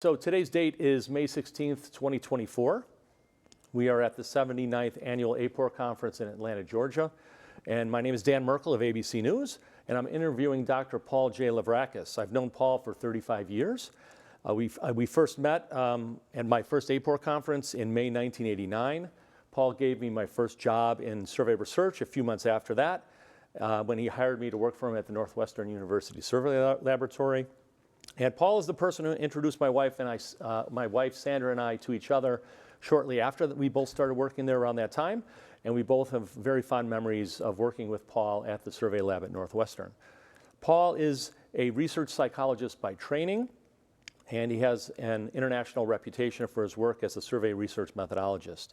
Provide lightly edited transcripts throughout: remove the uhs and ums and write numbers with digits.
So today's date is May 16th, 2024. We are at the 79th Annual APOR Conference in Atlanta, Georgia. And my name is Dan Merkle of ABC News, and I'm interviewing Dr. Paul J. Lavrakas. I've known Paul for 35 years. We first met at my first APOR conference in May 1989. Paul gave me my first job in survey research a few months after that, when he hired me to work for him at the Northwestern University Survey Laboratory. And Paul is the person who introduced my wife Sandra and I to each other shortly after that. We both started working there around that time, and we both have very fond memories of working with Paul at the survey lab at Northwestern. Paul is a research psychologist by training, and he has an international reputation for his work as a survey research methodologist.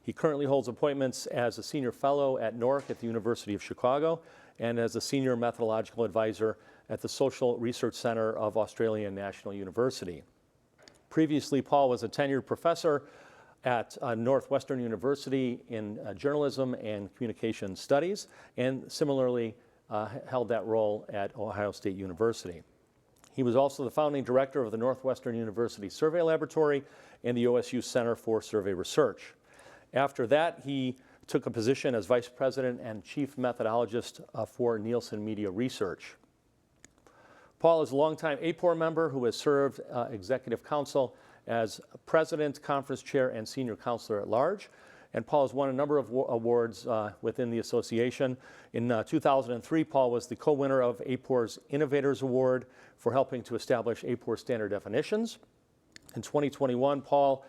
He currently holds appointments as a senior fellow at NORC at the University of Chicago and as a senior methodological advisor at the Social Research Center of Australian National University. Previously, Paul was a tenured professor at Northwestern University in journalism and communication studies, and similarly held that role at Ohio State University. He was also the founding director of the Northwestern University Survey Laboratory and the OSU Center for Survey Research. After that, he took a position as vice president and chief methodologist for Nielsen Media Research. Paul is a longtime APOR member who has served executive council as president, conference chair, and senior counselor at large. And Paul has won a number of awards within the association. In 2003, Paul was the co-winner of APOR's Innovators Award for helping to establish APOR standard definitions. In 2021, Paul,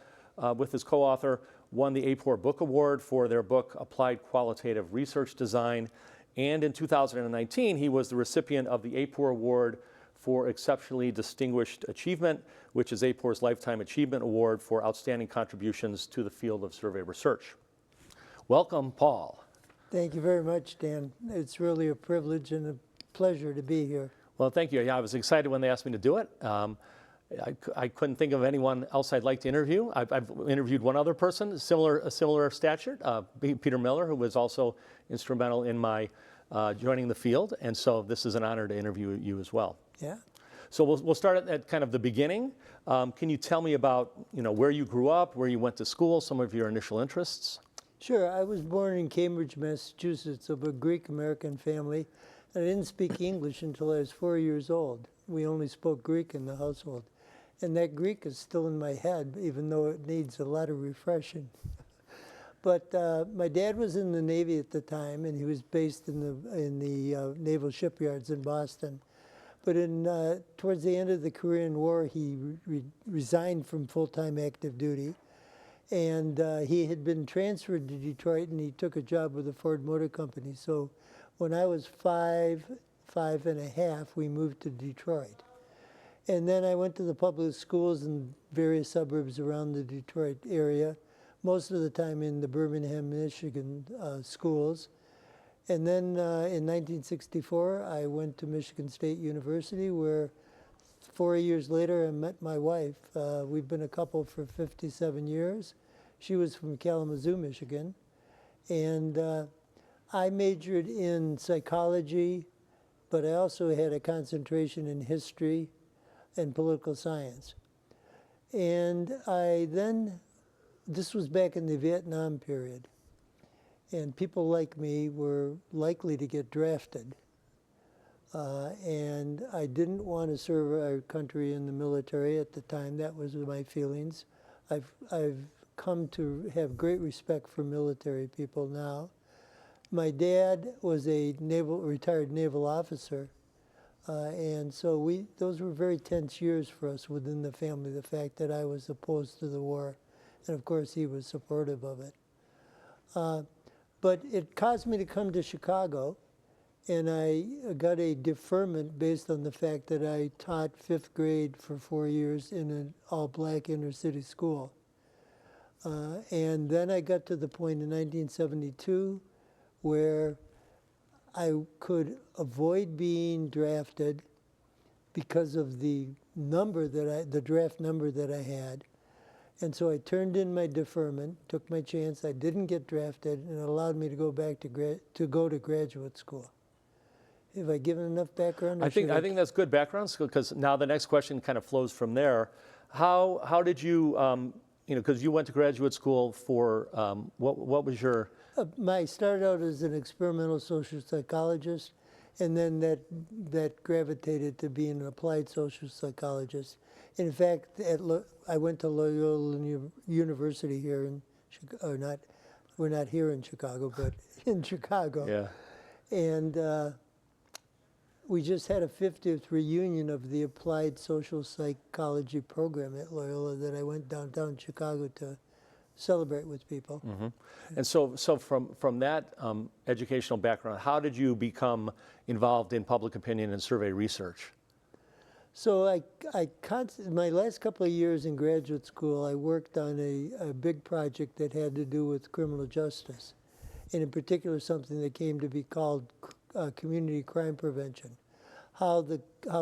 with his co-author, won the APOR Book Award for their book, Applied Qualitative Research Design. And in 2019, he was the recipient of the APOR Award for Exceptionally Distinguished Achievement, which is APOR's Lifetime Achievement Award for outstanding contributions to the field of survey research. Welcome, Paul. Thank you very much, Dan. It's really a privilege and a pleasure to be here. Well, thank you. Yeah, I was excited when they asked me to do it. I couldn't think of anyone else I'd like to interview. I've interviewed one other person, a similar stature, Peter Miller, who was also instrumental in my joining the field. And so this is an honor to interview you as well. Yeah. So we'll start at kind of the beginning. Can you tell me about where you grew up, where you went to school, some of your initial interests? Sure. I was born in Cambridge, Massachusetts, of a Greek-American family. I didn't speak English until I was 4 years old. We only spoke Greek in the household. And that Greek is still in my head, even though it needs a lot of refreshing. But my dad was in the Navy at the time, and he was based in the naval shipyards in Boston. But towards the end of the Korean War, he resigned from full-time active duty. And he had been transferred to Detroit, and he took a job with the Ford Motor Company. So when I was five and a half, we moved to Detroit. And then I went to the public schools in various suburbs around the Detroit area, most of the time in the Birmingham, Michigan schools. And then in 1964, I went to Michigan State University, where 4 years later I met my wife. We've been a couple for 57 years. She was from Kalamazoo, Michigan. And I majored in psychology, but I also had a concentration in history and political science. And this was back in the Vietnam period. And people like me were likely to get drafted. And I didn't want to serve our country in the military at the time. That was my feelings. I've come to have great respect for military people now. My dad was a retired naval officer. And so those were very tense years for us within the family, the fact that I was opposed to the war. And of course, he was supportive of it. But it caused me to come to Chicago, and I got a deferment based on the fact that I taught 5th grade for 4 years in an all-black inner-city school. And then I got to the point in 1972 where I could avoid being drafted because of the draft number that I had. And so I turned in my deferment, took my chance. I didn't get drafted, and it allowed me to go back to graduate school. Have I given enough background? I think that's good background, because now the next question kind of flows from there. How did you, because you went to graduate school for, what was your, I started out as an experimental social psychologist, and then that gravitated to being an applied social psychologist. In fact, I went to Loyola University here in Chicago, or not, we're not here in Chicago, but in Chicago. yeah, And we just had a 50th reunion of the applied social psychology program at Loyola that I went downtown Chicago to celebrate with people. and so from that educational background, how did you become involved in public opinion and survey research? So my last couple of years in graduate school, I worked on a big project that had to do with criminal justice, and in particular something that came to be called community crime prevention. How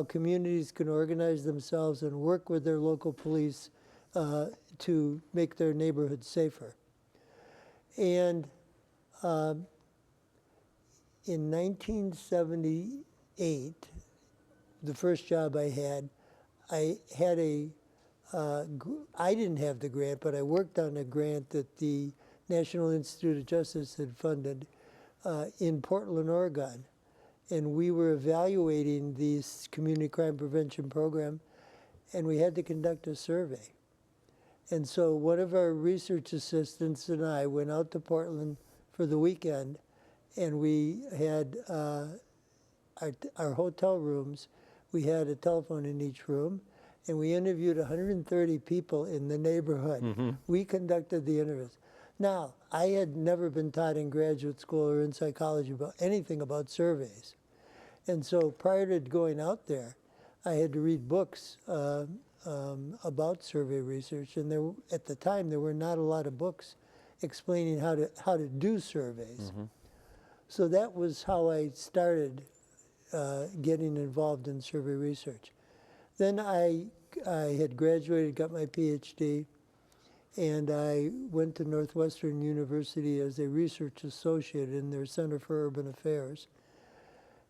communities can organize themselves and work with their local police to make their neighborhoods safer. And in 1978, the first job I had I didn't have the grant, but I worked on a grant that the National Institute of Justice had funded in Portland, Oregon. And we were evaluating this community crime prevention program, and we had to conduct a survey. And so one of our research assistants and I went out to Portland for the weekend, and we had our hotel rooms. We had a telephone in each room, and we interviewed 130 people in the neighborhood. We conducted the interviews. Now, I had never been taught in graduate school or in psychology about anything about surveys. And so prior to going out there, I had to read books about survey research, and at the time there were not a lot of books explaining how to do surveys. So that was how I started getting involved in survey research. Then I had graduated, got my PhD, and I went to Northwestern University as a research associate in their Center for Urban Affairs.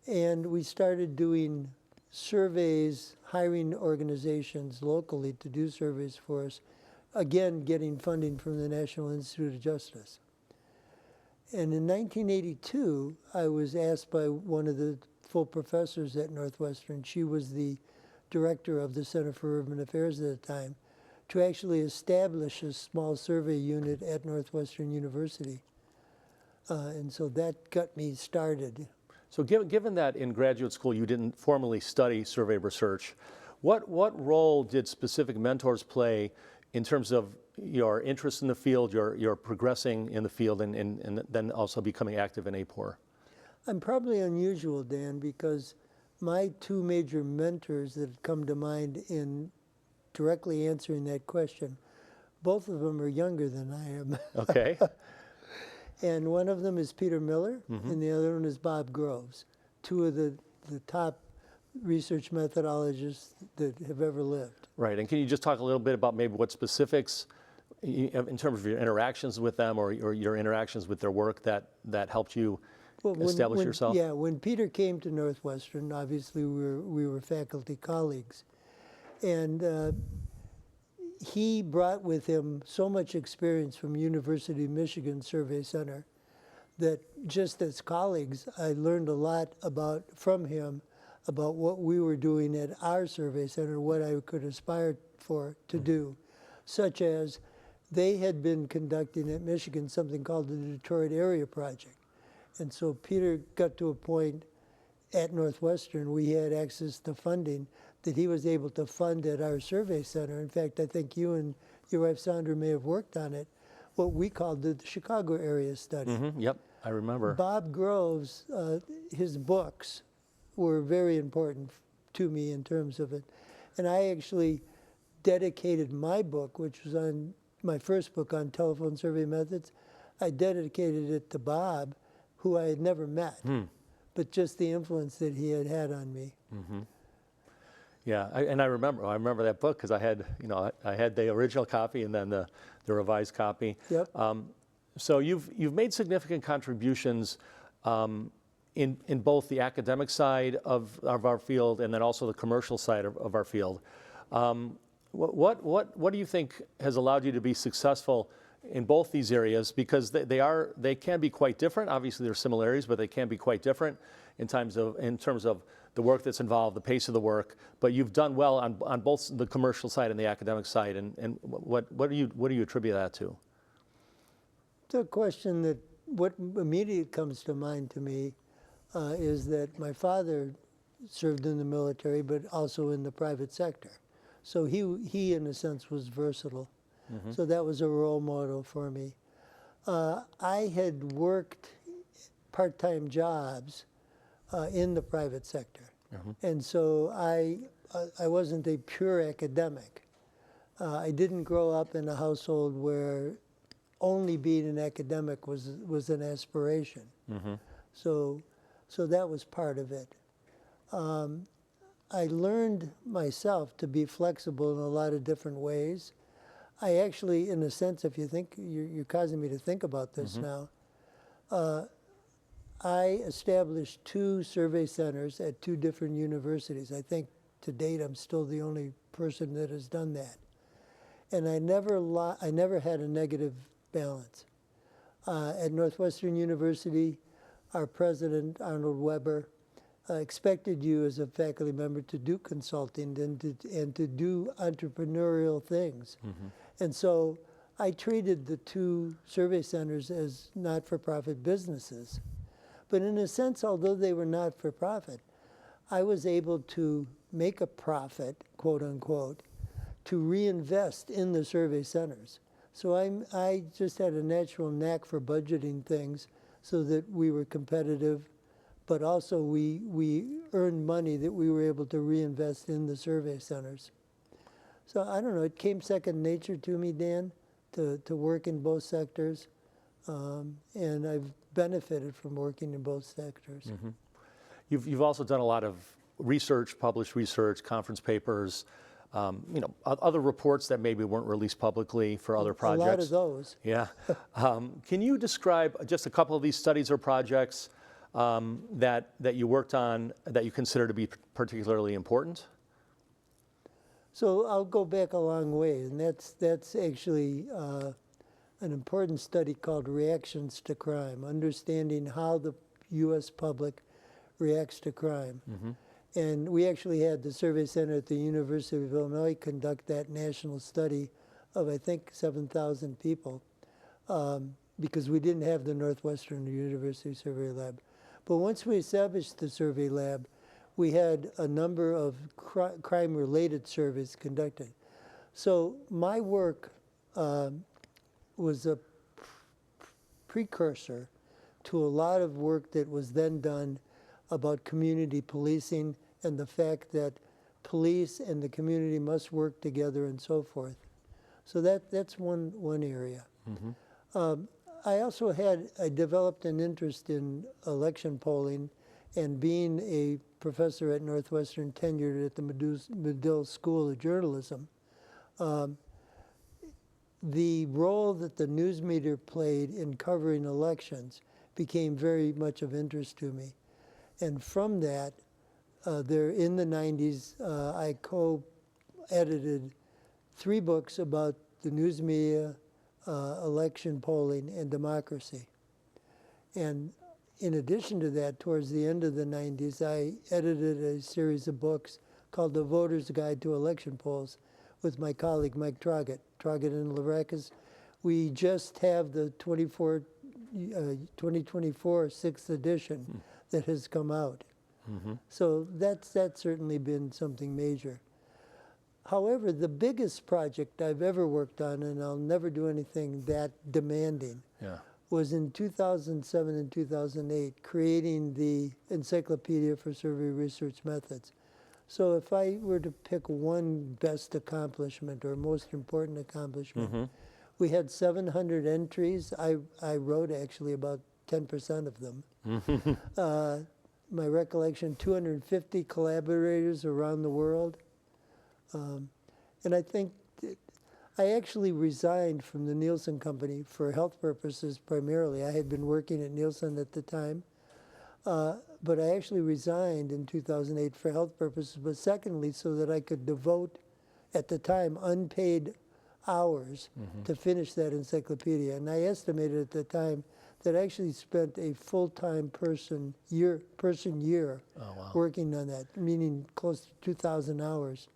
And we started doing surveys, hiring organizations locally to do surveys for us, again, getting funding from the National Institute of Justice. And in 1982, I was asked by one of the full professors at Northwestern, she was the director of the Center for Urban Affairs at the time, to actually establish a small survey unit at Northwestern University. And so that got me started. So given that in graduate school you didn't formally study survey research, what role did specific mentors play in terms of your interest in the field, your progressing in the field, and then also becoming active in APOR? I'm probably unusual, Dan, because my two major mentors that come to mind in directly answering that question, both of them are younger than I am. Okay. And one of them is Peter Miller, and the other one is Bob Groves, two of the top research methodologists that have ever lived. Right, and can you just talk a little bit about maybe what specifics in terms of your interactions with them or your interactions with their work that helped you establish yourself? Yeah, when Peter came to Northwestern, obviously we were faculty colleagues. And he brought with him so much experience from University of Michigan Survey Center that just as colleagues, I learned a lot from him about what we were doing at our survey center, what I could aspire to do, such as they had been conducting at Michigan something called the Detroit Area Project. And so Peter got to a point at Northwestern, we had access to funding that he was able to fund at our survey center. In fact, I think you and your wife Sandra may have worked on it, what we called the Chicago Area Study. Yep, I remember. Bob Groves, his books were very important to me in terms of it. And I actually dedicated my book, which was on my first book on telephone survey methods, I dedicated it to Bob, who I had never met, but just the influence that he had had on me. Yeah, I remember that book because I had the original copy and then the revised copy. Yep. So you've made significant contributions in both the academic side of our field and then also the commercial side of our field. What do you think has allowed you to be successful in both these areas? Because they can be quite different. Obviously, there are similarities, but they can be quite different in terms of the work that's involved, the pace of the work. But you've done well on both the commercial side and the academic side. And what do you attribute that to? It's a question that what immediately comes to mind to me is that my father served in the military, but also in the private sector. So he in a sense, was versatile. Mm-hmm. So that was a role model for me. I had worked part-time jobs in the private sector. Mm-hmm. And so I wasn't a pure academic. I didn't grow up in a household where only being an academic was an aspiration. Mm-hmm. So that was part of it. I learned myself to be flexible in a lot of different ways. I actually, in a sense, if you think, you're causing me to think about this Mm-hmm. now, I established 2 survey centers at 2 different universities. I think to date I'm still the only person that has done that. And I never had a negative balance. At Northwestern University, our president, Arnold Weber, expected you as a faculty member to do consulting and to do entrepreneurial things. Mm-hmm. And so I treated the 2 survey centers as not-for-profit businesses. But in a sense, although they were not-for-profit, I was able to make a profit, quote unquote, to reinvest in the survey centers. So I just had a natural knack for budgeting things so that we were competitive, but also we earned money that we were able to reinvest in the survey centers. So I don't know, it came second nature to me, Dan, to work in both sectors. And I've benefited from working in both sectors. Mm-hmm. You've also done a lot of research, published research, conference papers, other reports that maybe weren't released publicly for other projects. A lot of those. Yeah. Can you describe just a couple of these studies or projects that you worked on that you consider to be particularly important? So I'll go back a long way, and that's actually an important study called Reactions to Crime, understanding how the U.S. public reacts to crime. Mm-hmm. And we actually had the Survey Center at the University of Illinois conduct that national study of, I think, 7,000 people, because we didn't have the Northwestern University Survey Lab. But once we established the survey lab, we had a number of crime-related surveys conducted. So my work was a precursor to a lot of work that was then done about community policing and the fact that police and the community must work together and so forth. So that's one area. Mm-hmm. I developed an interest in election polling, and being a professor at Northwestern tenured at the Medill School of Journalism, the role that the news media played in covering elections became very much of interest to me. And from that, in the 90s, I co-edited 3 books about the news media, election polling, and democracy. And in addition to that, towards the end of the 90s, I edited a series of books called The Voter's Guide to Election Polls with my colleague Mike Troggett and Lavrakas. We just have the 2024 6th edition that has come out. Mm-hmm. So that's certainly been something major. However, the biggest project I've ever worked on, and I'll never do anything that demanding, was in 2007 and 2008, creating the Encyclopedia for Survey Research Methods. So if I were to pick one best accomplishment or most important accomplishment, mm-hmm. we had 700 entries. I wrote actually about 10% of them. Mm-hmm. My recollection, 250 collaborators around the world. And I think I actually resigned from the Nielsen Company for health purposes primarily. I had been working at Nielsen at the time. But I actually resigned in 2008 for health purposes, but secondly, so that I could devote at the time, unpaid hours to finish that encyclopedia. And I estimated at the time that I actually spent a full-time person year Oh, wow. working on that, meaning close to 2,000 hours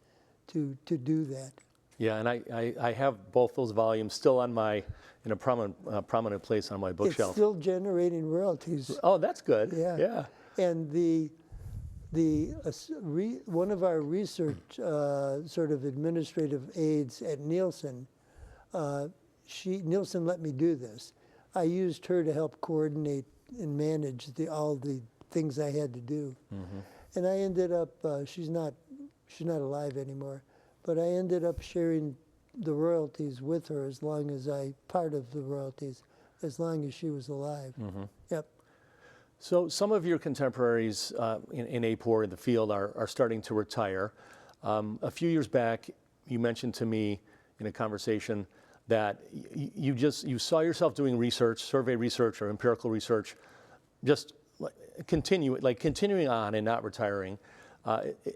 to do that. Yeah, and I have both those volumes still on my, in a prominent place on my It's bookshelf. still generating royalties. Oh, that's good. Yeah. Yeah. And one of our research sort of administrative aides at Nielsen, Nielsen let me do this. I used her to help coordinate and manage all the things I had to do. And I ended up, she's not alive anymore, but I ended up sharing the royalties with her part of the royalties, as long as she was alive. Yep. So some of your contemporaries in APOR in the field are starting to retire. A few years back, you mentioned to me in a conversation that you saw yourself doing research, survey research or empirical research, just continuing on and not retiring.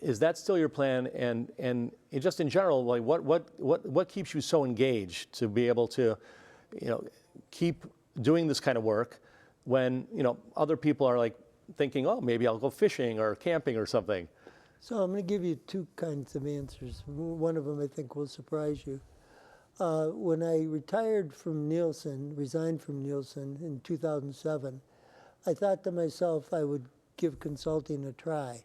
Is that still your plan? And just in general, like what keeps you so engaged to be able to, keep doing this kind of work when other people are like thinking, oh, maybe I'll go fishing or camping or something? So I'm going to give you two kinds of answers. One of them I think will surprise you. When I resigned from Nielsen in 2007, I thought to myself I would give consulting a try.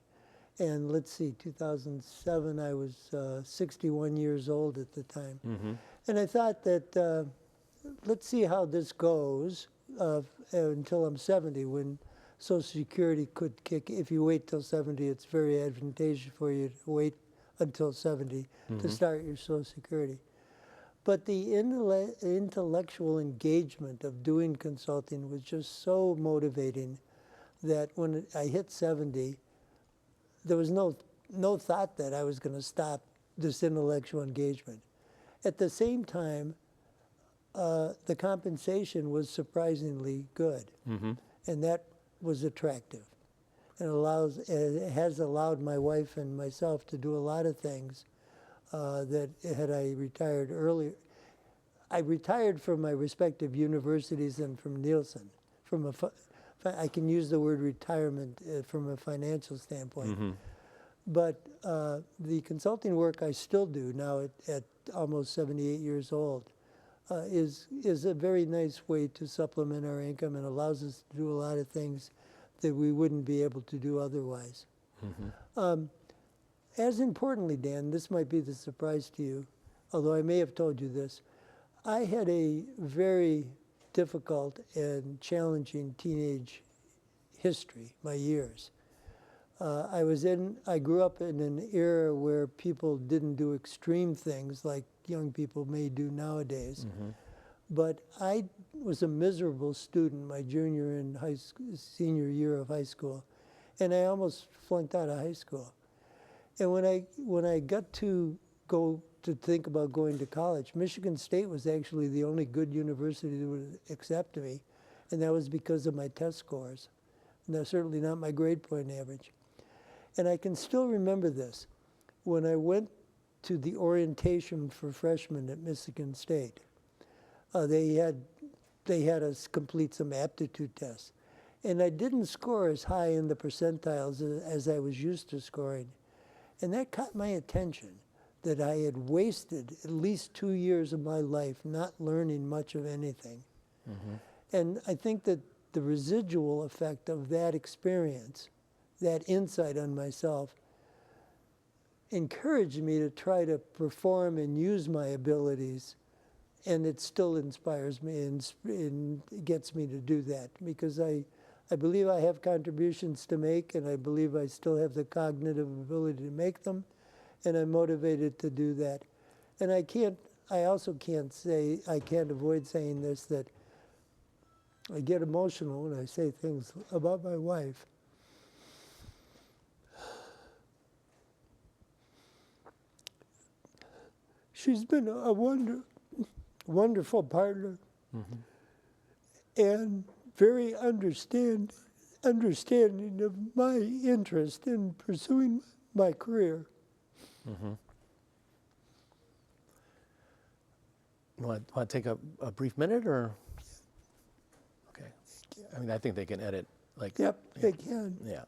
And let's see, 2007, I was 61 years old at the time. And I thought that let's see how this goes until I'm 70, when Social Security could kick. If you wait till 70, it's very advantageous for you to wait until 70 to start your Social Security. But the intellectual engagement of doing consulting was just so motivating that when I hit 70, there was no thought that I was going to stop this intellectual engagement. At the same time, the compensation was surprisingly good, and that was attractive. And it has allowed my wife and myself to do a lot of things that had I retired earlier. I retired from my respective universities and from Nielsen. I can use the word retirement from a financial standpoint. But the consulting work I still do now at almost 78 years old is a very nice way to supplement our income and allows us to do a lot of things that we wouldn't be able to do otherwise. As importantly, Dan, this might be the surprise to you, although I may have told you this, I had a very difficult and challenging teenage history, my years. I grew up in an era where people didn't do extreme things like young people may do nowadays. But I was a miserable student my junior and senior year of high school, and I almost flunked out of high school. And when I got to go to think about going to college, Michigan State was actually the only good university that would accept me, and that was because of my test scores. And that's certainly not my grade point average. And I can still remember this. When I went to the orientation for freshmen at Michigan State, they had us complete some aptitude tests. And I didn't score as high in the percentiles as I was used to scoring. And that caught my attention, that I had wasted at least 2 years of my life not learning much of anything. And I think that the residual effect of that experience, that insight on myself, encouraged me to try to perform and use my abilities, and it still inspires me and gets me to do that, because I believe I have contributions to make, and I believe I still have the cognitive ability to make them, and I'm motivated to do that. And I also can't avoid saying this, that I get emotional when I say things about my wife. She's been a wonderful partner, and very understanding of my interest in pursuing my career. You want to take a brief minute, or? Okay. I mean, I think they can edit. Like. Yep, Yeah. they can. Yeah.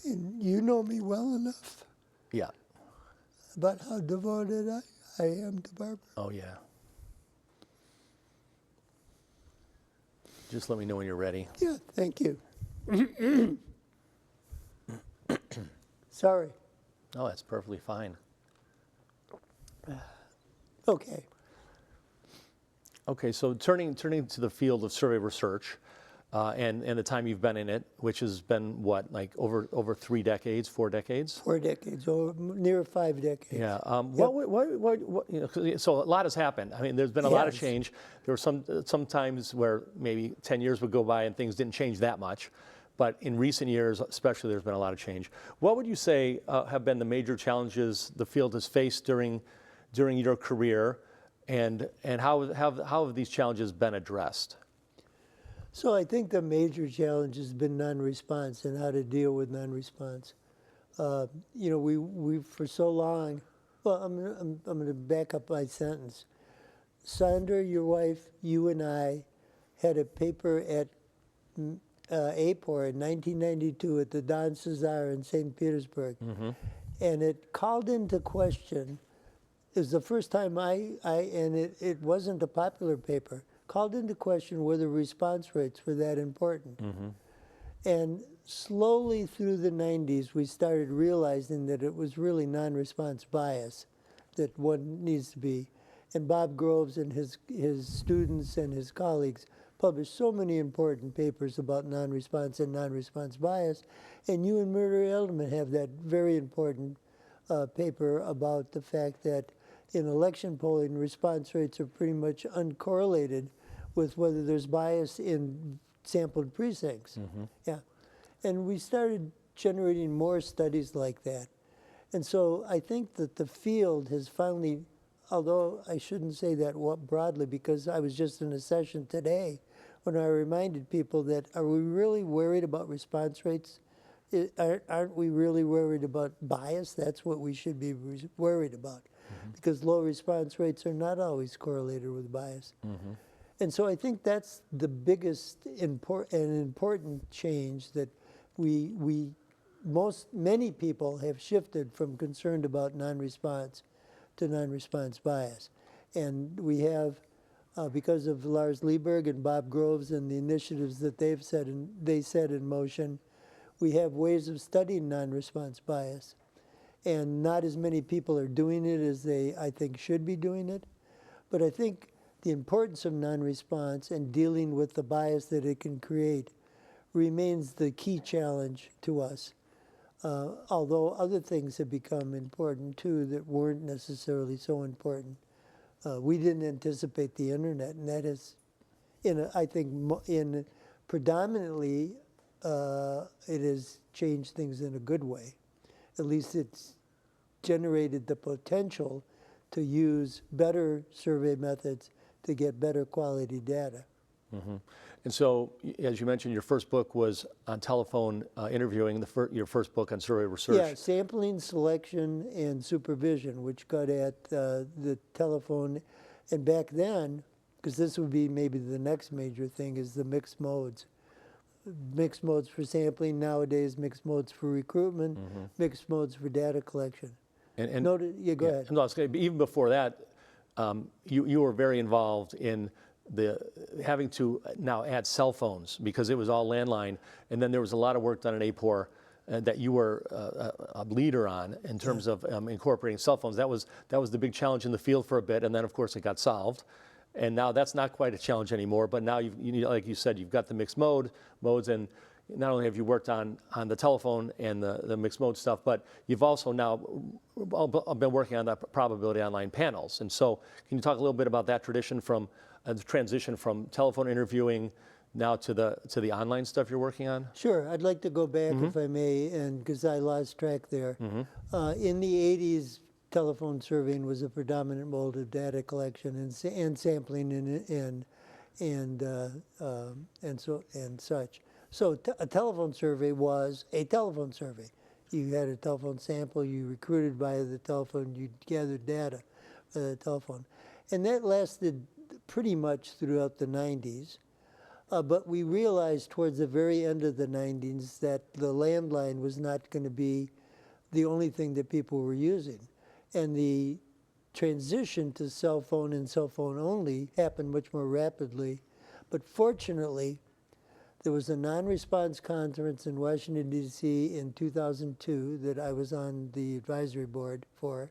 And you know me well enough Yeah. about how devoted I am to Barbara. Oh, yeah. Just let me know when you're ready. Yeah, thank you. Sorry. Oh, that's perfectly fine. Okay. Okay, so turning to the field of survey research, and the time you've been in it, which has been what, like over 3 decades, 4 decades? 4 decades, or near 5 decades. Yeah. What you know, 'cause so a lot has happened. I mean, there's been a lot of Yes. change. There were some times where maybe 10 years would go by and things didn't change that much. But in recent years, especially, there's been a lot of change. What would you say have been the major challenges the field has faced during your career, and how have these challenges been addressed? So I think the major challenge has been non-response and how to deal with non-response. You know, we for so long. Well, I'm going to back up my sentence. Sandra, your wife, you and I had a paper at APOR in 1992 at the Don Cesar in St. Petersburg, and it called into question. It was the first time and it wasn't a popular paper, called into question whether response rates were that important. And slowly through the 90s, we started realizing that it was really non-response bias that one needs to be. And Bob Groves and his students and his colleagues published so many important papers about non-response and non-response bias. And you and Murder Edelman have that very important paper about the fact that in election polling, response rates are pretty much uncorrelated with whether there's bias in sampled precincts. Yeah. And we started generating more studies like that. And so I think that the field has finally, although I shouldn't say that broadly, because I was just in a session today when I reminded people that, are we really worried about response rates? Aren't we really worried about bias? That's what we should be worried about, because low response rates are not always correlated with bias. And so I think that's the biggest important change that many people have shifted from concerned about non-response to non-response bias. And we have, because of Lars Lieberg and Bob Groves and the initiatives that they set in motion, we have ways of studying non-response bias. And not as many people are doing it as they, I think, should be doing it. But I think the importance of non-response and dealing with the bias that it can create remains the key challenge to us. Although other things have become important too that weren't necessarily so important. We didn't anticipate the internet, and that is, I think, predominantly, it has changed things in a good way. At least it's generated the potential to use better survey methods to get better quality data. And so, as you mentioned, your first book was on telephone interviewing, your first book on survey research. Yeah, sampling, selection, and supervision, which got at the telephone. And back then, because this would be maybe the next major thing, is the mixed modes. Mixed modes for sampling nowadays, mixed modes for recruitment, mixed modes for data collection. And Go ahead. No, even before that, you were very involved in having to now add cell phones, because it was all landline, and then there was a lot of work done at APOR that you were a leader on in terms of incorporating cell phones. That was the big challenge in the field for a bit, and then of course it got solved. And now that's not quite a challenge anymore, but now like you said, you've got the mixed modes, and not only have you worked on the telephone and the mixed mode stuff, but you've also now been working on the probability online panels. And so can you talk a little bit about that tradition from the transition from telephone interviewing now to the online stuff you're working on? Sure, I'd like to go back if I may, and because I lost track there. In the 80s, telephone surveying was a predominant mode of data collection and sampling and such. So a telephone survey was a telephone survey. You had a telephone sample, you recruited via the telephone, you gathered data. telephone. And that lasted pretty much throughout the 90s. But we realized towards the very end of the 90s that the landline was not going to be the only thing that people were using. And the transition to cell phone and cell phone only happened much more rapidly. But fortunately, there was a non-response conference in Washington, D.C. in 2002 that I was on the advisory board for.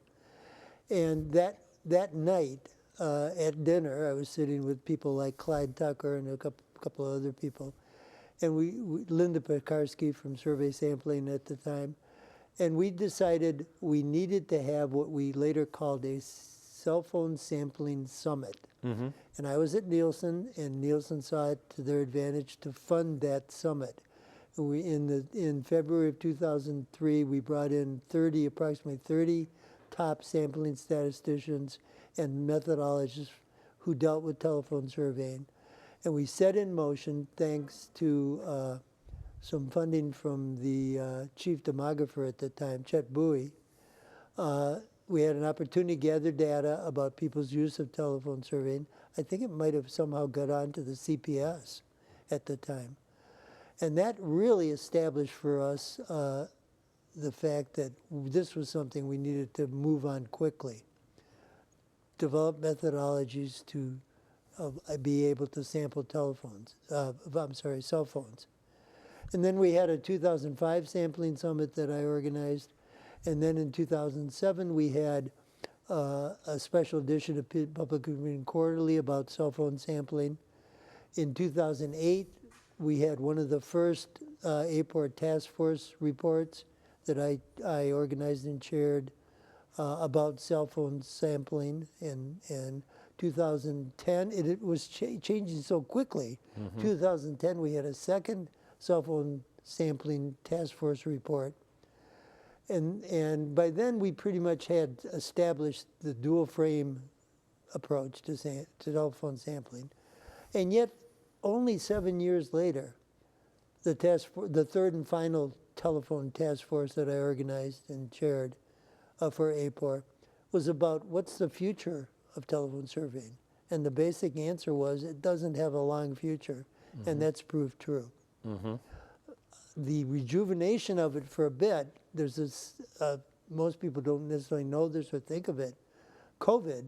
And that night at dinner, I was sitting with people like Clyde Tucker and a couple of other people. And Linda Pekarsky from Survey Sampling at the time. And we decided we needed to have what we later called a cell phone sampling summit. Mm-hmm. And I was at Nielsen, and Nielsen saw it to their advantage to fund that summit. And in February of 2003, we brought in approximately 30 top sampling statisticians and methodologists who dealt with telephone surveying. And we set in motion, thanks to some funding from the chief demographer at the time, Chet Bowie. We had an opportunity to gather data about people's use of telephone surveying. I think it might have somehow got onto the CPS at the time. And that really established for us the fact that this was something we needed to move on quickly. Develop methodologies to be able to sample cell phones. And then we had a 2005 sampling summit that I organized. And then in 2007, we had a special edition of Public Opinion Quarterly about cell phone sampling. In 2008, we had one of the first APOR task force reports that I organized and chaired about cell phone sampling. In 2010, it was changing so quickly. Mm-hmm. 2010, we had a second cell phone sampling task force report. And by then, we pretty much had established the dual frame approach to telephone sampling. And yet, only 7 years later, the third and final telephone task force that I organized and chaired for APOR was about what's the future of telephone surveying. And the basic answer was it doesn't have a long future, mm-hmm. and that's proved true. Mm-hmm. The rejuvenation of it for a bit, there's this, most people don't necessarily know this or think of it, COVID,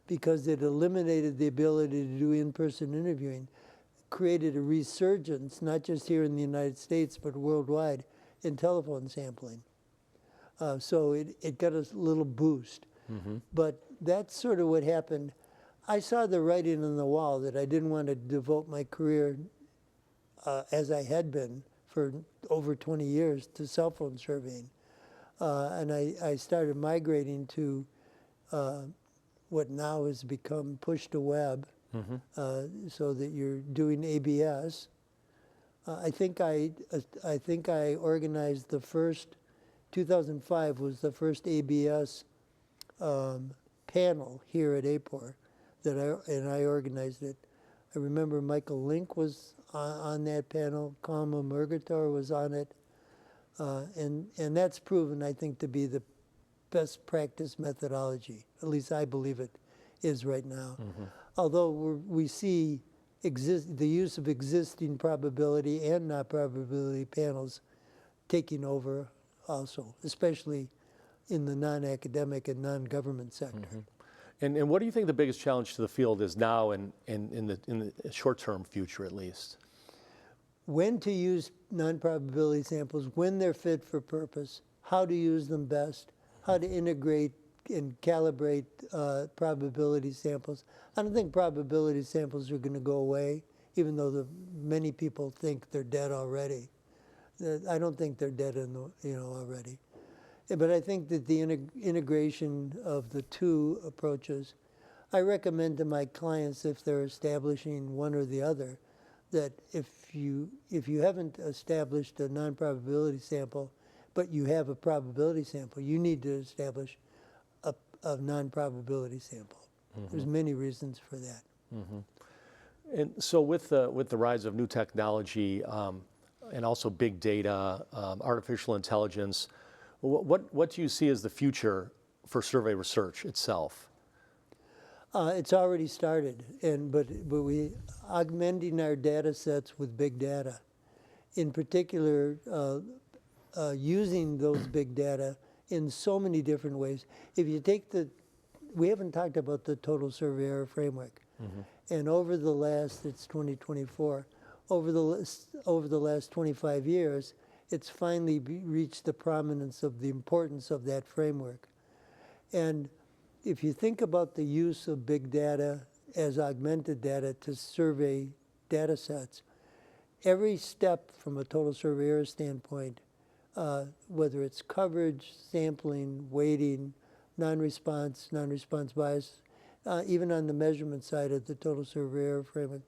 because it eliminated the ability to do in-person interviewing, created a resurgence, not just here in the United States, but worldwide, in telephone sampling. So it got a little boost. Mm-hmm. But that's sort of what happened. I saw the writing on the wall that I didn't want to devote my career, as I had been for over 20 years, to cell phone surveying. And I started migrating to what now has become push to web, mm-hmm. So that you're doing ABS. I think I organized the first, 2005 was the first ABS panel here at APOR, and I organized it. I remember Michael Link was on that panel, Kalma Murgatar was on it, and that's proven, I think, to be the best practice methodology. At least I believe it is right now. Mm-hmm. Although we see the use of existing probability and not probability panels taking over also, especially in the non-academic and non-government sector. Mm-hmm. And what do you think the biggest challenge to the field is now and in the short-term future, at least? When to use non-probability samples, when they're fit for purpose, how to use them best, how to integrate and calibrate probability samples. I don't think probability samples are going to go away, even though many people think they're dead already. I don't think they're dead already. But I think that the integration of the two approaches, I recommend to my clients, if they're establishing one or the other, that if you haven't established a non-probability sample, but you have a probability sample, you need to establish a non-probability sample. Mm-hmm. There's many reasons for that. Mm-hmm. And so with the rise of new technology and also big data, artificial intelligence, what do you see as the future for survey research itself? It's already started, but we augmenting our data sets with big data. In particular, using those big data in so many different ways. If you take we haven't talked about the total survey error framework, and over the last, it's 2024, over the last 25 years, it's finally reached the prominence of the importance of that framework. And if you think about the use of big data as augmented data to survey data sets, every step from a total survey error standpoint, whether it's coverage, sampling, weighting, non-response bias, even on the measurement side of the total survey error framework,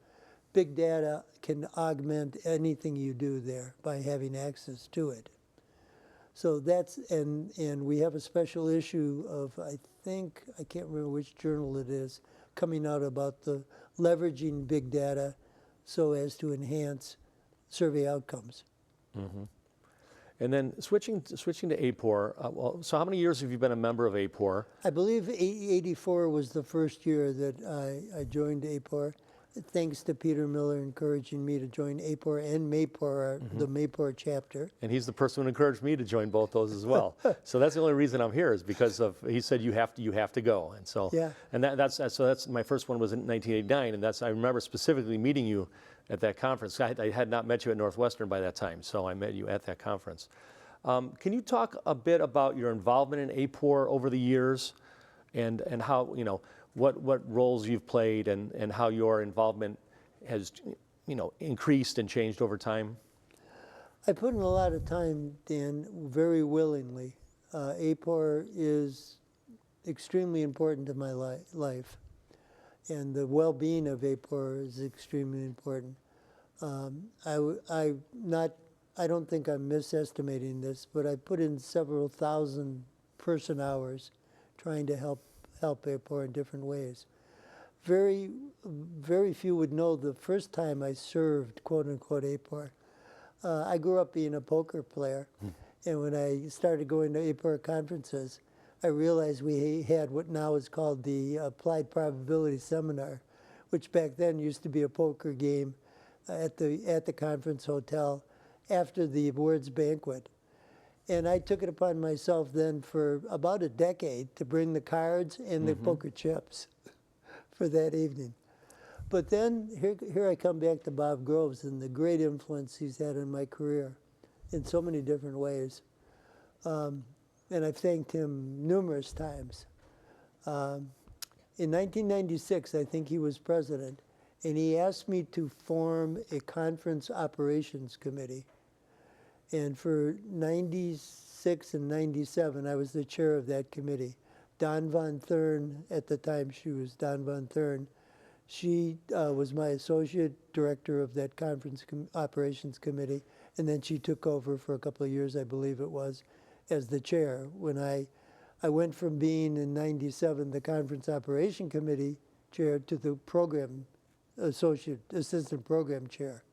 big data can augment anything you do there by having access to it. So that's, and we have a special issue of, I can't remember which journal it is, coming out about the leveraging big data so as to enhance survey outcomes. And then switching to APOR, so how many years have you been a member of APOR? I believe 84 was the first year that I joined APOR, thanks to Peter Miller encouraging me to join APOR and MAPOR, the MAPOR chapter. And he's the person who encouraged me to join both those as well. So that's the only reason I'm here, is because of, he said you have to go. And so, yeah. And that's my first one was in 1989, and I remember specifically meeting you at that conference. I had not met you at Northwestern by that time, so I met you at that conference. Can you talk a bit about your involvement in APOR over the years, and how, what roles you've played, and how your involvement has, increased and changed over time? I put in a lot of time, Dan, very willingly. APOR is extremely important to my life, and the well-being of APOR is extremely important. I don't think I'm misestimating this, but I put in several thousand person hours trying to help APOR in different ways. Very few would know the first time I served, quote unquote, APOR. I grew up being a poker player, and when I started going to APOR conferences, I realized we had what now is called the Applied Probability Seminar, which back then used to be a poker game at the conference hotel after the awards banquet. And I took it upon myself then for about a decade to bring the cards and the poker chips for that evening. But then here I come back to Bob Groves and the great influence he's had on my career in so many different ways. And I've thanked him numerous times. In 1996, I think he was president, and he asked me to form a conference operations committee. And for 96 and 97, I was the chair of that committee. Don Von Thurn, at the time she was Don Von Thurn, she was my associate director of that conference operations committee, and then she took over for a couple of years, I believe it was, as the chair. When I went from being in 97 the conference operation committee chair to the program assistant program chair.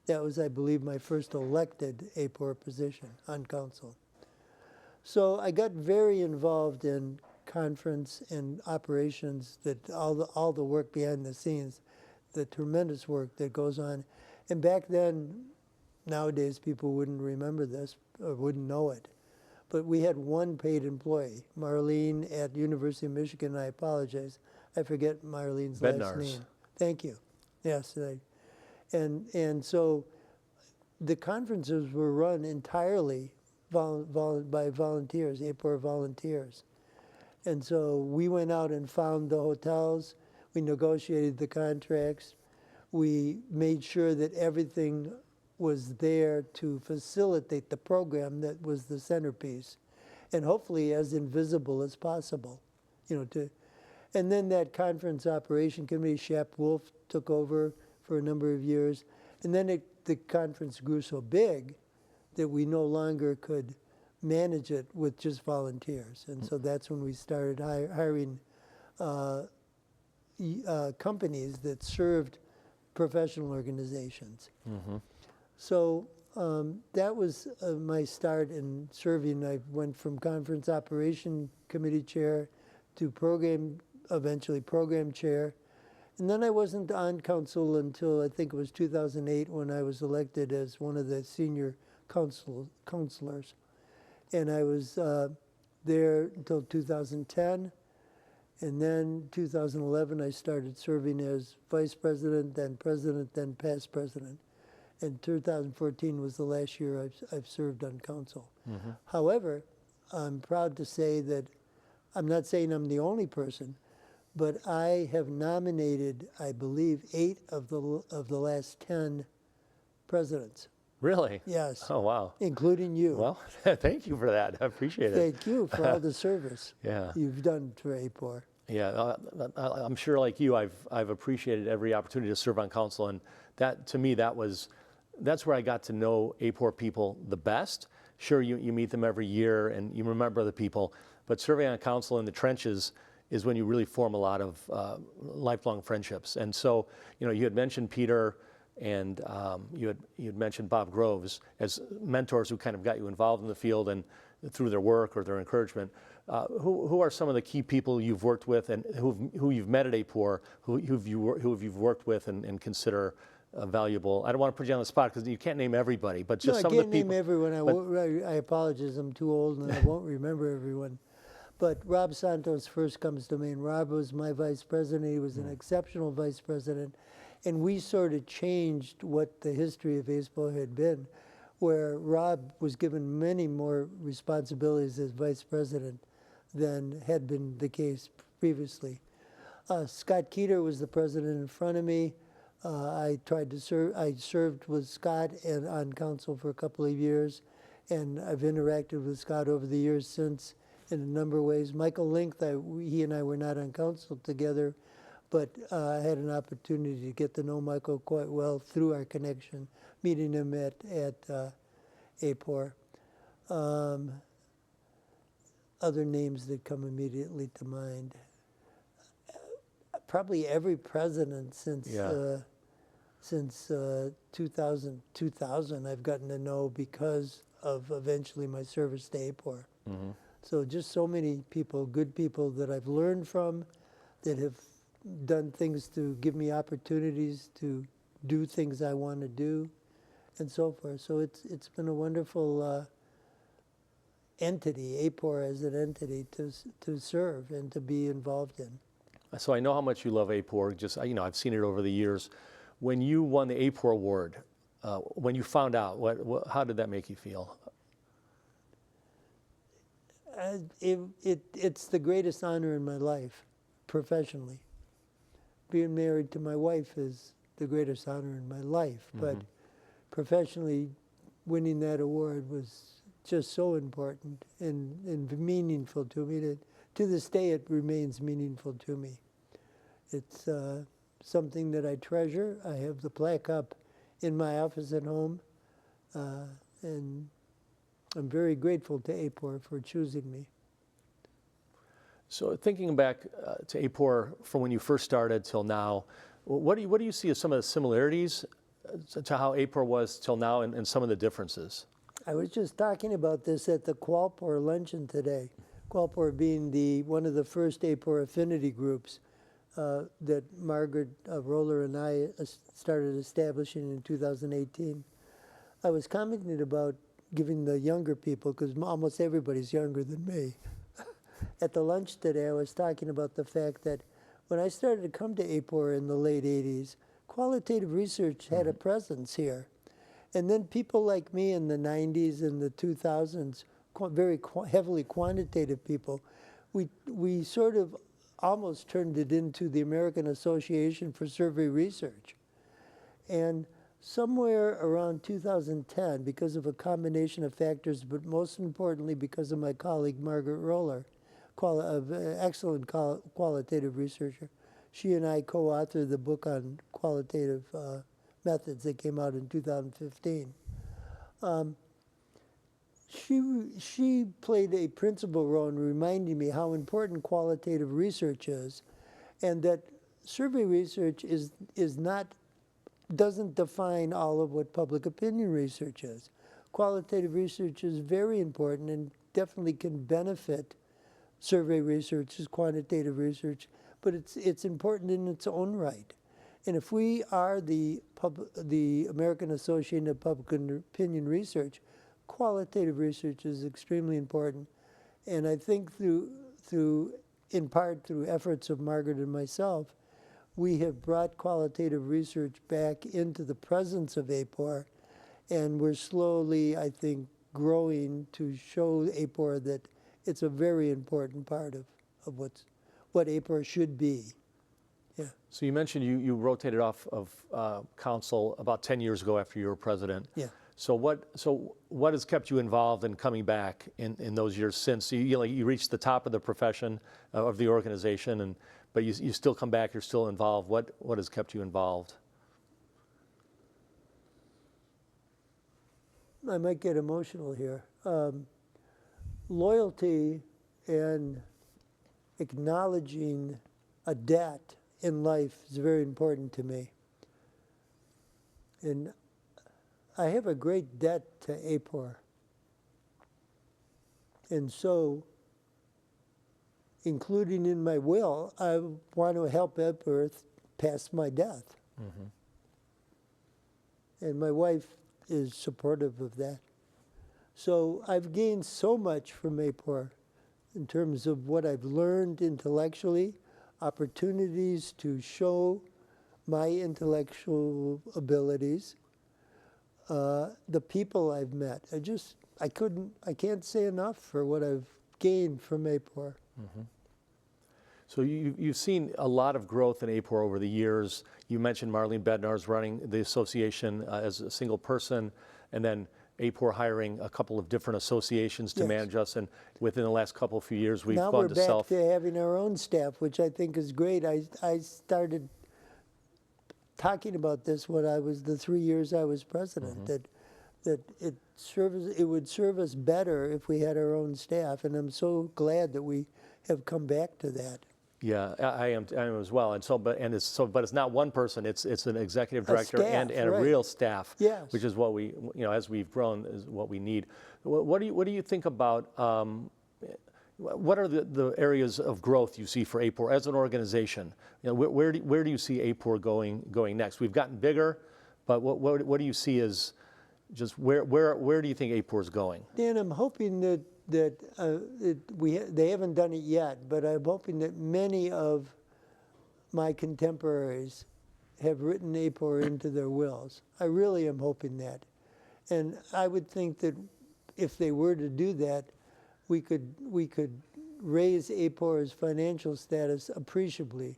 That was, I believe, my first elected APOR position on council. So I got very involved in conference and operations, that all the work behind the scenes, the tremendous work that goes on. And back then, nowadays people wouldn't remember this or wouldn't know it, but we had one paid employee, Marlene at University of Michigan. I apologize, I forget Marlene's last name. Thank you. Yes, and so the conferences were run entirely by volunteers, APOR volunteers. And so we went out and found the hotels, we negotiated the contracts, we made sure that everything was there to facilitate the program that was the centerpiece, and hopefully as invisible as possible, and then that conference operation committee, Shep Wolf took over for a number of years, and then the conference grew so big that we no longer could manage it with just volunteers, and so that's when we started hiring companies that served professional organizations. So that was my start in serving. I went from conference operation committee chair to program eventually program chair. And then I wasn't on council until I think it was 2008 when I was elected as one of the senior councilors. And I was there until 2010. And then 2011, I started serving as vice president, then past president. And 2014 was the last year I've served on council. However, I'm proud to say that I'm not saying I'm the only person, but I have nominated, I believe, 8 of the last 10 presidents. Really? Yes. Oh, wow. Including you. Well, thank you for that. I appreciate it. Thank you for all the service Yeah. you've done for APOR. Yeah, I'm sure like you, I've appreciated every opportunity to serve on council, and that, to me, that's where I got to know APOR people the best. Sure, you meet them every year and you remember the people, but serving on council in the trenches is when you really form a lot of lifelong friendships. And so, you had mentioned Peter, and you had mentioned Bob Groves as mentors who kind of got you involved in the field and through their work or their encouragement. Who are some of the key people you've worked with and who you've met at APOR, who you've worked with and consider valuable? I don't want to put you on the spot because you can't name everybody, but just some of the people. I can't name everyone. I apologize. I'm too old and I won't remember everyone. But Rob Santos first comes to mind. Rob was my vice president. He was an exceptional vice president. And we sort of changed what the history of ASPO had been, where Rob was given many more responsibilities as vice president than had been the case previously. Scott Keeter was the president in front of me. I served with Scott and on council for a couple of years, and I've interacted with Scott over the years since in a number of ways. Michael Link, he and I were not on council together, but I had an opportunity to get to know Michael quite well through our connection, meeting him at APOR. Other names that come immediately to mind. Probably every president since 2000 I've gotten to know because of eventually my service to APOR. So just so many people, good people that I've learned from, that have done things to give me opportunities to do things I want to do, and so forth. So it's been a wonderful entity, APOR as an entity, to serve and to be involved in. So I know how much you love APOR. Just I've seen it over the years. When you won the APOR award, when you found out, how did that make you feel? It's the greatest honor in my life, professionally. Being married to my wife is the greatest honor in my life, but professionally, winning that award was just so important and meaningful to me. To this day, it remains meaningful to me. It's something that I treasure. I have the plaque up in my office at home, and I'm very grateful to APOR for choosing me. So thinking back to APOR from when you first started till now, what do you see as some of the similarities to how APOR was till now and some of the differences? I was just talking about this at the Qualpor luncheon today. Qualpor being one of the first APOR affinity groups that Margaret Roller and I started establishing in 2018. I was commenting about giving the younger people, because almost everybody's younger than me. At the lunch today, I was talking about the fact that when I started to come to APOR in the late 80s, qualitative research had a presence here. And then people like me in the 90s and the 2000s, very heavily quantitative people, we sort of almost turned it into the American Association for Survey Research. And somewhere around 2010, because of a combination of factors, but most importantly because of my colleague Margaret Roller, excellent qualitative researcher, she and I co-authored the book on qualitative methods that came out in 2015. She played a principal role in reminding me how important qualitative research is, and that survey research doesn't define all of what public opinion research is. Qualitative research is very important and definitely can benefit survey research as quantitative research, but it's important in its own right. And if we are the American Association of Public Opinion Research, qualitative research is extremely important. And I think in part through efforts of Margaret and myself, we have brought qualitative research back into the presence of APOR, and we're slowly, I think, growing to show APOR that it's a very important part of what APOR should be. Yeah. So you mentioned you rotated off of council about 10 years ago after you were president. Yeah. So what has kept you involved in coming back in those years since? You reached the top of the profession of the organization, but you still come back, you're still involved. What has kept you involved? I might get emotional here. Loyalty and acknowledging a debt in life is very important to me. And I have a great debt to APOR. And so, including in my will, I want to help APOR past my death. Mm-hmm. And my wife is supportive of that. So I've gained so much from APOR in terms of what I've learned intellectually, opportunities to show my intellectual abilities, the people I've met. I can't say enough for what I've gained from APOR. Mm-hmm. So you've seen a lot of growth in APOR over the years. You mentioned Marlene Bednar's running the association as a single person, and then APOR hiring a couple of different associations to manage us. And within the last few years, we've now gone to we're back to having our own staff, which I think is great. I started talking about this when I was the 3 years I was president, mm-hmm. that it would serve us better if we had our own staff, and I'm so glad that we have come back to that. Yeah, I am as well. And but it's not one person. It's an executive director staff, and right. A real staff. Yes. Which is what we, as we've grown, is what we need. What do you think about? What are the areas of growth you see for APOR as an organization? Where do you see APOR going next? We've gotten bigger, but what do you see as just where do you think APOR is going? Dan, I'm hoping that they haven't done it yet, but I'm hoping that many of my contemporaries have written APOR into their wills. I really am hoping that. And I would think that if they were to do that, we could raise APOR's financial status appreciably.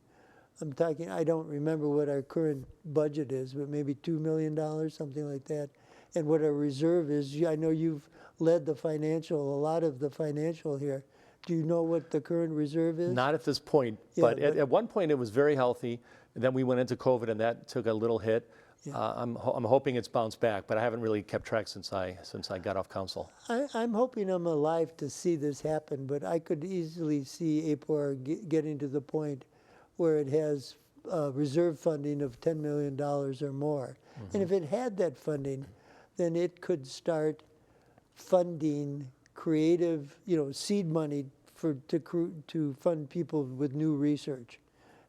I don't remember what our current budget is, but maybe $2 million, something like that. And what our reserve is. I know you've led a lot of the financial here. Do you know what the current reserve is? Not at this point, but at one point it was very healthy. And then we went into COVID, and that took a little hit. Yeah. I'm hoping it's bounced back, but I haven't really kept track since I got off council. I'm hoping I'm alive to see this happen, but I could easily see APOR getting to the point where it has reserve funding of $10 million or more. Mm-hmm. And if it had that funding, then it could start funding creative, seed money to fund people with new research.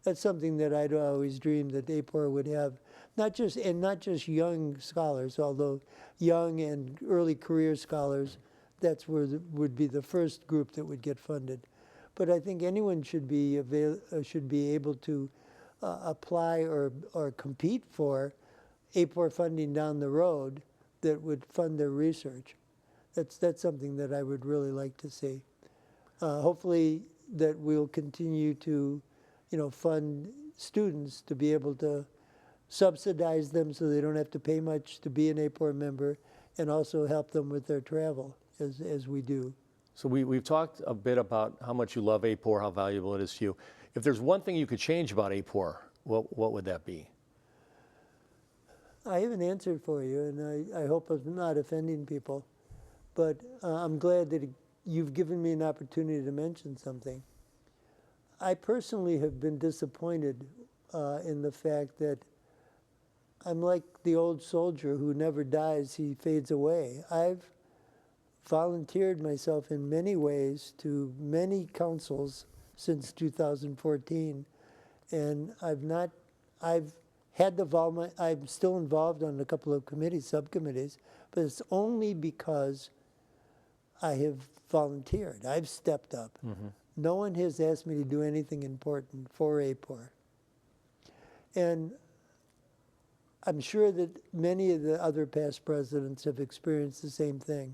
That's something that I'd always dreamed that APOR would have, not just young scholars, although young and early career scholars, that's where would be the first group that would get funded. But I think anyone should be able to apply or compete for APOR funding down the road that would fund their research. That's something that I would really like to see. Hopefully that we'll continue to, fund students to be able to subsidize them so they don't have to pay much to be an APOR member, and also help them with their travel as we do. So we've talked a bit about how much you love APOR, how valuable it is to you. If there's one thing you could change about APOR, what would that be? I have an answer for you, and I hope I'm not offending people, but I'm glad that you've given me an opportunity to mention something. I personally have been disappointed in the fact that I'm like the old soldier who never dies, he fades away. I've volunteered myself in many ways to many councils since 2014 And I've had the involvement, I'm still involved on a couple of committees, subcommittees, but it's only because I have volunteered. I've stepped up. No one has asked me to do anything important for APOR. And I'm sure that many of the other past presidents have experienced the same thing.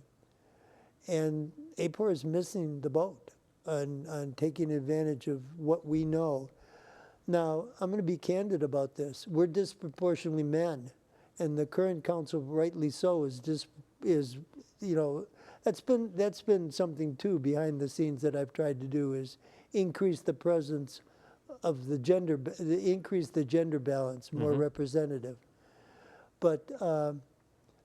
And APOR is missing the boat on taking advantage of what we know. Now, I'm going to be candid about this. We're disproportionately men, and the current council, rightly so, is you know, that's been something too behind the scenes that I've tried to do, is increase the presence of the gender, increase the gender balance, more representative. But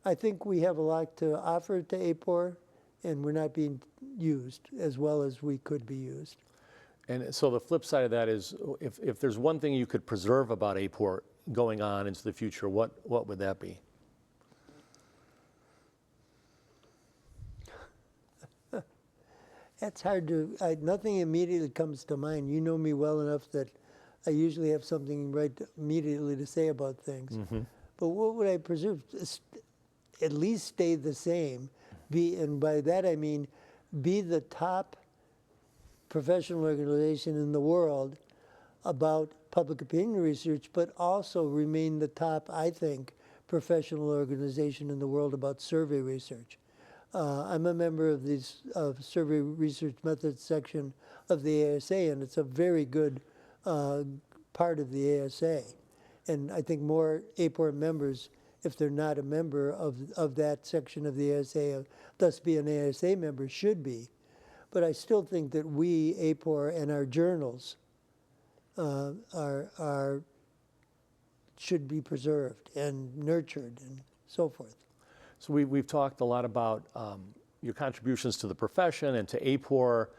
I think we have a lot to offer to APOR, and we're not being used as well as we could be used. And so the flip side of that is, if there's one thing you could preserve about APOR going on into the future, what would that be? That's hard to, nothing immediately comes to mind. You know me well enough that I usually have something right immediately to say about things. But what would I preserve? At least stay the same. And by that I mean be the top professional organization in the world about public opinion research, but also remain the top, I think, professional organization in the world about survey research. I'm a member of the survey research methods section of the ASA, and it's a very good part of the ASA. And I think more APOR members, if they're not a member of that section of the ASA, thus be an ASA member, should be. But I still think that we, APOR, and our journals should be preserved and nurtured and so forth. So we've talked a lot about your contributions to the profession and to APOR.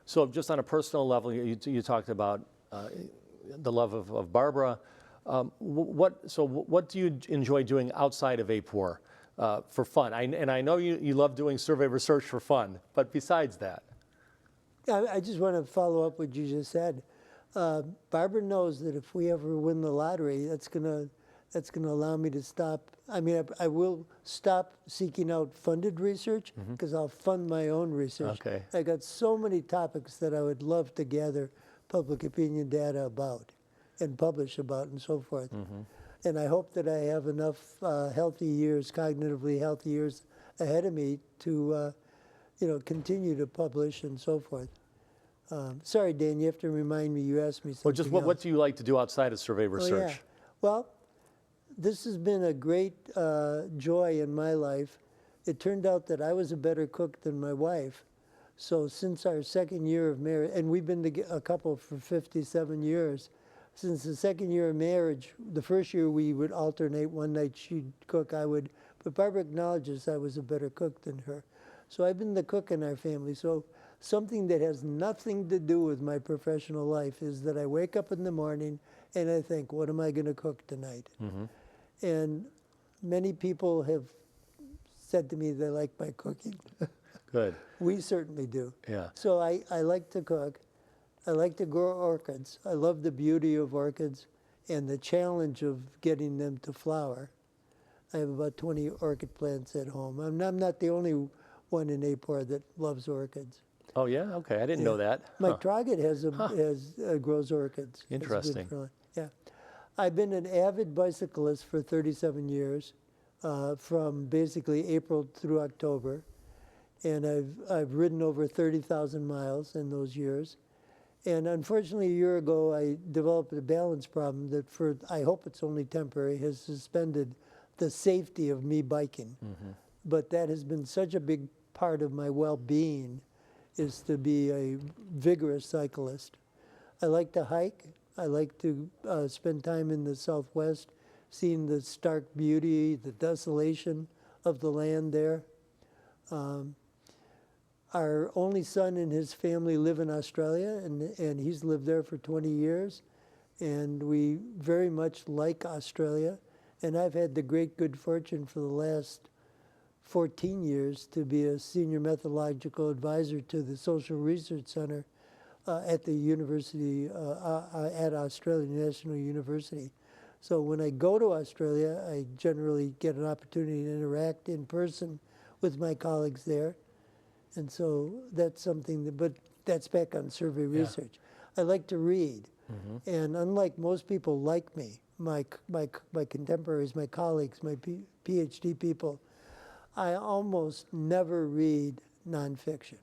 So just on a personal level, you talked about the love of Barbara. What do you enjoy doing outside of APOR for fun? And I know you love doing survey research for fun, but besides that? I just want to follow up what you just said. Barbara knows that if we ever win the lottery, that's gonna allow me to stop. I mean, I will stop seeking out funded research because I'll fund my own research. Okay. I got so many topics that I would love to gather public opinion data about and publish about and so forth. And I hope that I have enough healthy years, cognitively healthy years ahead of me to continue to publish and so forth. Sorry, Dan, you have to remind me, you asked me something Well, just what else. do you like to do outside of survey research? Oh, yeah. Well, this has been a great joy in my life. It turned out that I was a better cook than my wife. So since our second year of marriage, and we've been a couple for 57 years, since the second year of marriage, the first year we would alternate. One night she'd cook, I would. But Barbara acknowledges I was a better cook than her. So I've been the cook in our family. So something that has nothing to do with my professional life is that I wake up in the morning and I think, what am I going to cook tonight? And many people have said to me they like my cooking. Good. We certainly do. Yeah. So I like to cook. I like to grow orchids. I love the beauty of orchids and the challenge of getting them to flower. I have about 20 orchid plants at home. I'm not the only one in APOR that loves orchids. Oh yeah. Okay. I didn't know that. Mike Troggett grows orchids. It's good Interesting. for- yeah. I've been an avid bicyclist for 37 years, from basically April through October. And I've ridden over 30,000 miles in those years. And unfortunately, a year ago, I developed a balance problem that, I hope it's only temporary, has suspended the safety of me biking. But that has been such a big part of my well-being, is to be a vigorous cyclist. I like to hike. I like to spend time in the Southwest, seeing the stark beauty, the desolation of the land there. Our only son and his family live in Australia, and he's lived there for 20 years. And we very much like Australia. And I've had the great good fortune for the last 14 years to be a senior methodological advisor to the Social Research Center at the university, at Australian National University. So when I go to Australia, I generally get an opportunity to interact in person with my colleagues there. And so that's something that, but that's back on survey research. I like to read. And unlike most people like me, my contemporaries, my colleagues, my PhD people, I almost never read nonfiction.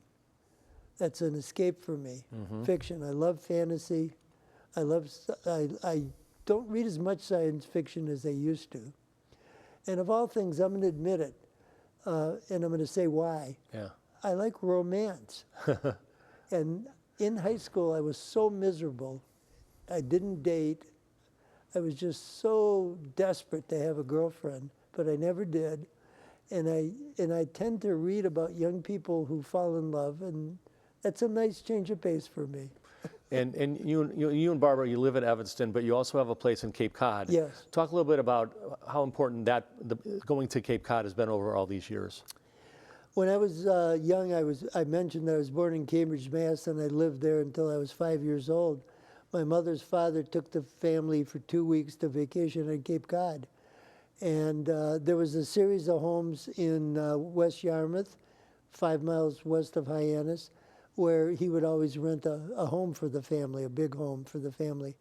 That's an escape for me. Fiction. I love fantasy. I don't read as much science fiction as I used to. And of all things, I'm going to admit it, and I'm going to say why. Yeah. I like romance. And in high school, I was so miserable. I didn't date. I was just so desperate to have a girlfriend, but I never did. And I tend to read about young people who fall in love, and that's a nice change of pace for me. And you and Barbara, you live in Evanston, but you also have a place in Cape Cod. Yes. Talk a little bit about how important going to Cape Cod has been over all these years. When I was young, I mentioned that I was born in Cambridge, Mass, and I lived there until I was 5 years old. My mother's father took the family for 2 weeks to vacation at Cape Cod. And there was a series of homes in West Yarmouth, 5 miles west of Hyannis, where he would always rent a home for the family, a big home for the family.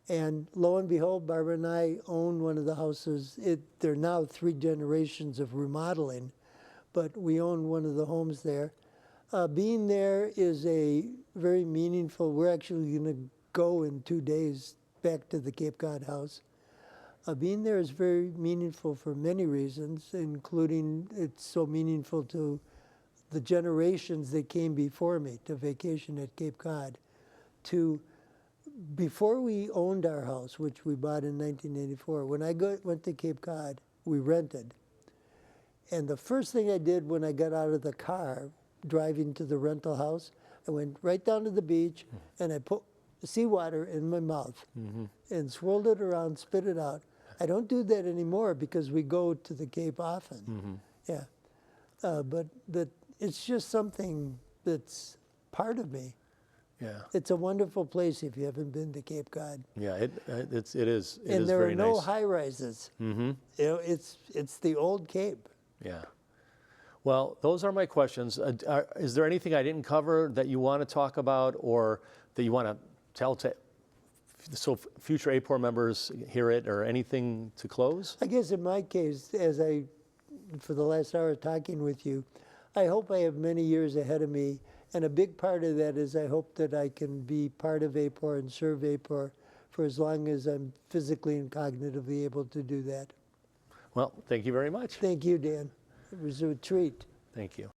And lo and behold, Barbara and I own one of the houses. There are now 3 generations of remodeling, but we own one of the homes there. Being there is a very meaningful, we're actually going to go in 2 days back to the Cape Cod house. Being there is very meaningful for many reasons, including it's so meaningful to the generations that came before me to vacation at Cape Cod. Before we owned our house, which we bought in 1984, when I went to Cape Cod, we rented. And the first thing I did when I got out of the car, driving to the rental house, I went right down to the beach and I put seawater in my mouth and swirled it around, spit it out. I don't do that anymore because we go to the Cape often. Yeah, but it's just something that's part of me. Yeah. It's a wonderful place if you haven't been to Cape Cod. Yeah, it is. It is And there very are no nice. high rises. You know, it's the old Cape. Yeah. Well, those are my questions. Is there anything I didn't cover that you want to talk about, or that you want to tell so future APOR members hear it, or anything to close? I guess in my case, for the last hour talking with you, I hope I have many years ahead of me. And a big part of that is I hope that I can be part of APOR and serve APOR for as long as I'm physically and cognitively able to do that. Well, thank you very much. Thank you, Dan. It was a treat. Thank you.